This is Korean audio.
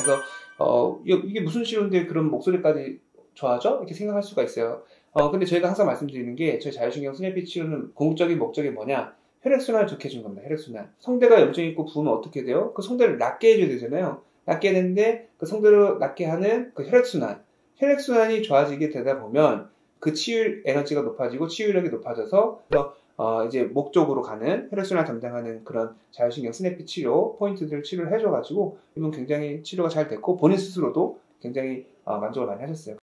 그래서 이게 무슨 치료인데 그런 목소리까지 좋아하죠? 이렇게 생각할 수가 있어요. 근데 저희가 항상 말씀드리는 게 저희 자율신경 스냅피 치료는 궁극적인 목적이 뭐냐? 혈액순환을 좋게 해주는 겁니다. 혈액순환. 성대가 염증이 있고 부으면 어떻게 돼요? 그 성대를 낫게 해줘야 되잖아요. 낫게 해야 되는데 그 성대를 낫게 하는 그 혈액순환. 혈액순환이 좋아지게 되다 보면 그 치유 에너지가 높아지고 치유력이 높아져서 이제 목 쪽으로 가는 혈액순환 담당하는 그런 자율신경 스냅피 치료 포인트들을 치료를 해줘가지고 이분 굉장히 치료가 잘 됐고 본인 스스로도 굉장히 만족을 많이 하셨어요.